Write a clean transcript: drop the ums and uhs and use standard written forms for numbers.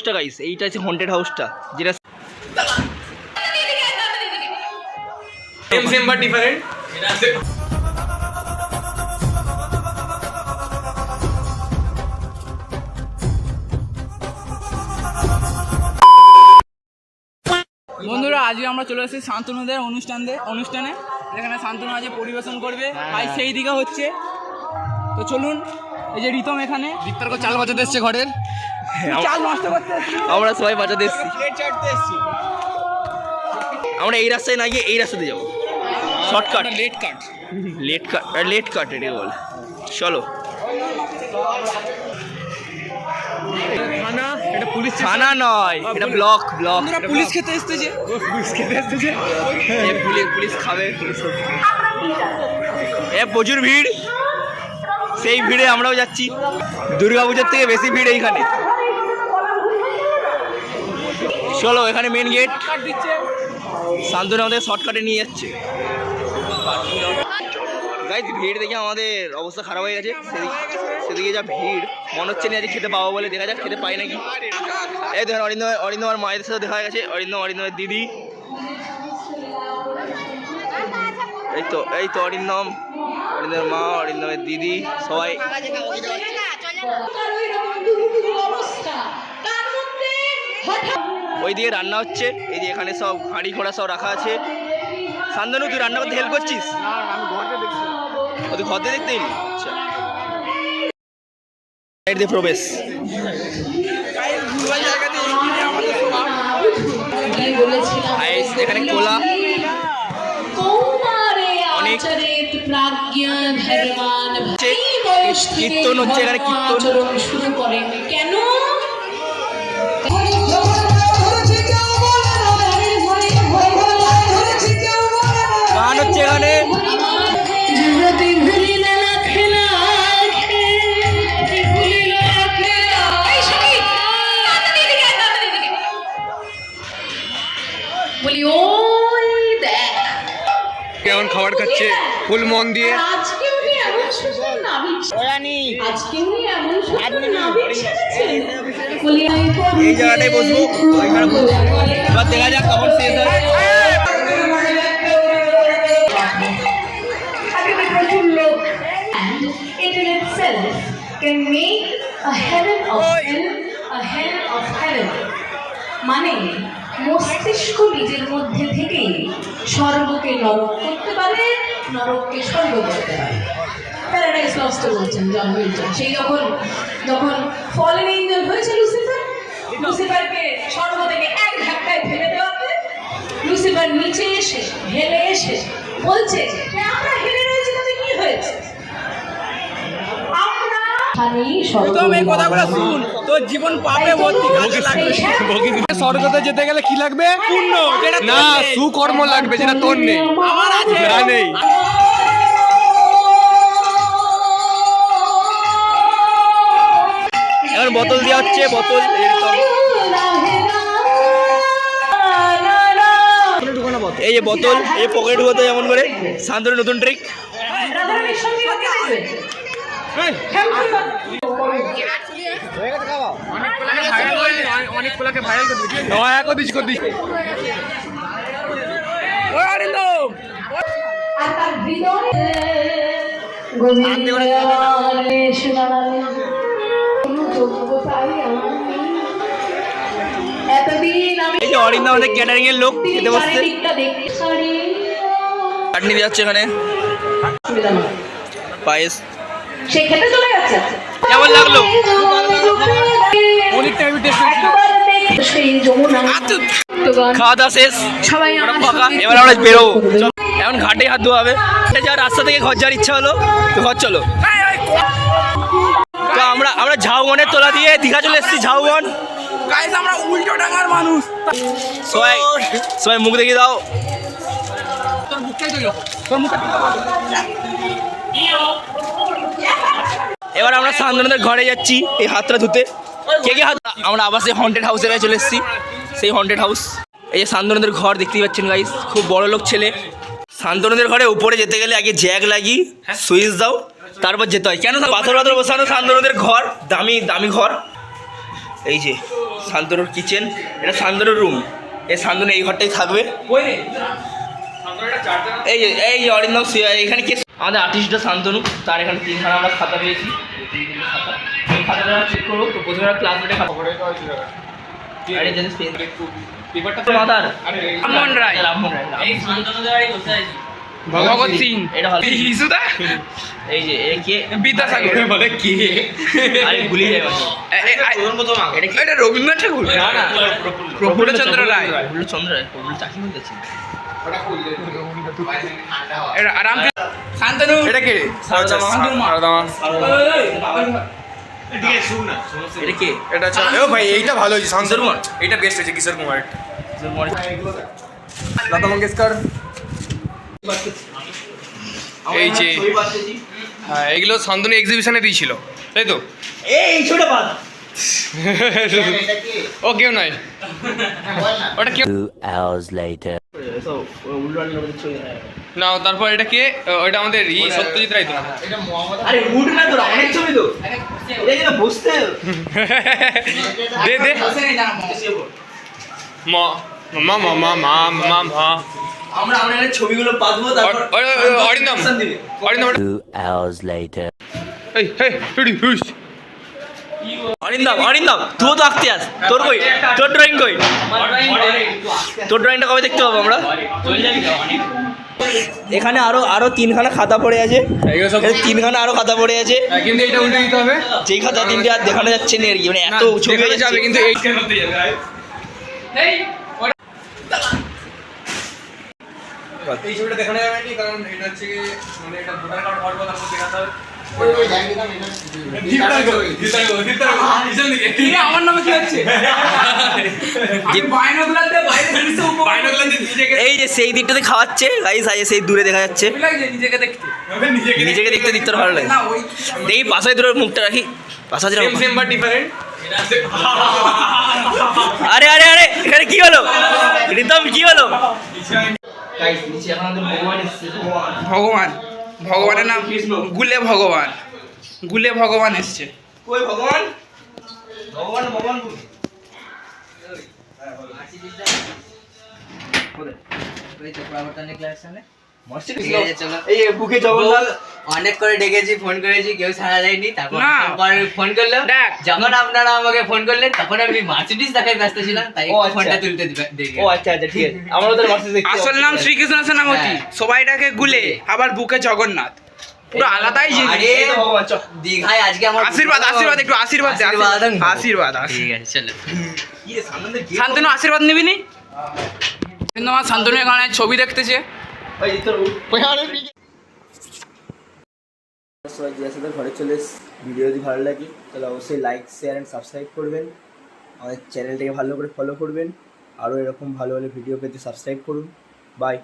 হাউসটা guys, এইটা হচ্ছে haunted হাউসটা, যেটা সেম সেম বাট ডিফারেন্ট। বন্ধুরা, আজকে আমরা চলে এসেছি শান্তনুদের অনুষ্ঠানে, যেখানে শান্তনু আজ পরিবেশন করবে। ভাই সেই দিকে হচ্ছে, তো চলুন। এই যে রিতম এখানে চাল বাজাতে এসছে ঘরের, চাল নষ্ট করতে আমরা সবাই বাজাতে এসেছি। আমরা এই রাস্তায় না গিয়ে এই রাস্তাতে যাবো, শর্টকাট। লেট কাট এটাকে বলে। চলো। থানা নয়, এটা ব্লক। পুলিশ খেতে এসেছে, পুলিশ খাবে। প্রচুর ভিড়, সেই ভিড়ে আমরাও যাচ্ছি। দুর্গাপূজার থেকে বেশি ভিড় এইখানে। চলো, এখানে মেন গেট। শান্তনু আমাদের শর্টকাটে নিয়ে যাচ্ছে। গাইস, ভিড় দেখে আমাদের অবস্থা খারাপ হয়ে গেছে। সেদিকে যা ভিড়, মনে হচ্ছে না আজকে খেতে পাবো বলে। দেখা যাক খেতে পাই নাকি। এই দেখেন অরিন্দমের মায়ের সাথে দেখা গেছে, অরিন্দমের দিদি। এই তো অরিন্দমের মা, অরিন্দমের দিদি, সবাই। ওইদিকে রান্না হচ্ছে। এই যে এখানে সব হাঁড়ি ঘোড়া সব রাখা আছে। শান্তনু, তুই রান্না করতে হেল্প করছিস? তুই ঘর দিয়ে দেখতে এলি? আচ্ছা, প্রবেশ। এখানে খোলা অনেক কীর্তন হচ্ছে, এখানে কীর্তন শুরু করেন কেন? গান হচ্ছে এখানে। কেমন খাবার খাচ্ছে ফুল মন দিয়ে। এই জায়গাটায় বসবো, এবার দেখা যাক কেমন শেষ হয়। মানে মস্তিষ্ক নিজের মধ্যে থেকে স্বর্গকে নরক করতে পারে, নরককে স্বর্গ করতে পারে। প্যারাডাইস লস্ট বলছেন জন মিল্টন। সেই যখন ফলেন এঞ্জেল হয়েছে লুসিফারকে স্বর্গ থেকে এক ধাক্কায় ফেলে দেওয়াতে লুসিফার নিচে এসে হেলে এসে বলছে যে আমরা হেলে রয়েছি, তাতে কি হয়েছে? তোর জীবন পাপে ভর্তি। স্বর্গতে যেতে গেলে কি লাগবে? পুণ্য, যেটা না, সুকর্ম লাগবে, যেটা তোর নেই। আমার আছে, না নেই। এখন বোতল দেওয়া হচ্ছে, বোতল। এই যে বোতল, এই পকেট বোতল যেমন করে। শান্তনু নতুন ট্রিক। এই যে অরিন্দম আমাদের ক্যাটারিং এর লোক খেতে বসছে। চাটনি দেওয়া হচ্ছে এখানে, পায়েস। কেমন লাগলো? খাওয়া দাওয়া শেষ, এবার আমরা বেরোবো। এখন ঘাটে হাত ধোয়া হবে। যা রাস্তা থেকে ঘর যাওয়ার ইচ্ছা হলো, তো ঘর চলো। তো আমরা ঝাউবনের তোলা দিয়ে দীঘা চলে এসেছি। ঝাউবন, আমরা উল্টো ডাঙার মানুষ। সবাই মুখ দেখিয়ে দাও। এবার আমরা শান্তনুদের ঘরে যাচ্ছি এই হাতটা ধুতে। কে হাত? আমরা আবার সেই হন্টেড হাউসের কাছে চলে এসেছি, সেই হন্টেড হাউস। এই যে শান্তনুদের ঘর দেখতেই পাচ্ছেন গাইস, খুব বড় লোক ছেলে। শান্তনুদের ঘরে উপরে যেতে গেলে আগে জ্যাক লাগিয়ে সুইচ দাও, তারপর যেতে হয়। কেন? পাথর বসানো শান্তনুদের ঘর, দামি ঘর। এই যে শান্তনুর কিচেন, এটা শান্তনুর রুম। এই শান্তনু এই ঘরটাই থাকবে। এই যে অরিন্দম এখানে কে? আমাদের আর্টিস্টটা শান্তনু, তার এখানে 3খানা আমরা খাতা পেয়েছি। খাতা, এই খাতাটা চেক করবো। তো প্রথমে আমরা ক্লাসমেটে খাতা পড়ে রামমোহন রায়, ভগৎ সিং, এটা ভালো। ইসুদা, এই যে এ কে? বিদ্যাসাগর, বলে কি আরে ভুলে যাই এটা কি? এটা রবীন্দ্রনাথ ঠাকুর, প্রফুল্লচন্দ্র রায়, প্রফুল্লচন্দ্র রায়, প্রফুল্ল চাকরি হয়ে গেছে। এটা রামকৃষ্ণ, শান্তনু, এটা কে? এটা কে? এটা হচ্ছে ও ভাই এইটা ভালো হয়েছে শান্তনু, এইটা বেস্ট হয়েছে কিশোর কুমার। লতা মঙ্গেশকর, এই যে হ্যাঁ এগুলো শান্তনু এক্সিবিশনে দিয়েছিল তাই তো? এই ছোট বাদ ও কেউ নয়, ওটা কেউ 2 hours later. না। তারপর এটা কে? ওটা আমাদের সত্যজিৎ রায় তো না? আরে উঠ না, তোরা অনেক ছবি তো, এটা যেন বসতে। দে দে মা মা মা মা মা মা মা আমরা এখানে ছবিগুলো পাতবো, তারপর অরিন্দম অরিন্দম 2 hours later. এই হে রেডি হুশ অরিন্দম তুইও তো আঁকতে আস। তোর কই? তোর ড্রয়িং কই? তোর ড্রয়িংটা কবে দেখতে পাবো আমরা? এখানে আরো 3খানা খাতা পড়ে আছে। এগুলো সব 3খানা আরো খাতা পড়ে আছে। কিন্তু এটা উল্টে দিতে হবে। যেই খাতা 3টে আর দেখানো যাচ্ছে না আর কি, মানে এত ছবি দেখানো হয়ে যাবে যাবে। কিন্তু এইটা এই ছবিটা দেখানো যাবে না, কারণ এটা হচ্ছে মানে এটা ভোটার কার্ড হওয়ার কথা আমাকে দেখাতে হবে। আমার নামে কি হচ্ছে? এই যে সেই দিকটাতে খাওয়াচ্ছে গাইস, আজ সেই দূরে দেখা যাচ্ছে। নিজেকে দেখতে, নিজেকে দেখতে ভালো লাগে। না ওই দেখি পাশে দূরে মুখটা রাখি, পাশে সেম সেম বাট ডিফারেন্ট। আরে আরে আরে এখানে কি হলো? রিতম কি হলো? গাইস নিচে এখন আমাদের ভগবান এসেছে। ভগবান, ভগবানের নাম গুলে ভগবান, গুলে ভগবান এসছে। কই ভগবান? ভগবান ভগবান কই? এই বুকে জগন্নাথ অনেক করে ডেকেছি, ফোন করেছি, কেউ সাড়া দেয়নি। তারপর না। ফোন করলাম, দেখ। যখন আপনারা আমাকে ফোন করলেন তখন আমি মার্সিডিজ দেখায় ব্যস্ত ছিলাম, তাই ও, আচ্ছা। ফোনটা তুলতে দেখি। ও আচ্ছা আচ্ছা ঠিক আছে, আমরা ওদের মাসে দেখতে আসল নাম শ্রীকৃষ্ণ সেনাপতি, হ্যাঁ। সবাই ডাকে গুলে, আবার বুকে জগন্নাথ, পুরো আলাদাই জিনিস। আরে ভগবান চল। দীঘায় আজকে আমার আশীর্বাদ, আশীর্বাদ, একটু আশীর্বাদ দে, আশীর্বাদ আশীর্বাদ, ঠিক আছে চলো। কি রে সামনে গিয়ে শান্তনু আশীর্বাদ নিবি নি? কিন্তু আমার শান্তনু এখানে ছবি দেখতেছে। ওই তোর সবাই যে সাথে ঘরে চলে এসেছি। ভিডিও যদি ভালো লাগে তাহলে অবশ্যই লাইক শেয়ার অ্যান্ড সাবস্ক্রাইব করবেন। আমাদের চ্যানেলটাকে ভালো করে ফলো করবেন। আরও এরকম ভালো ভালো ভিডিও পেতে সাবস্ক্রাইব করুন। বাই।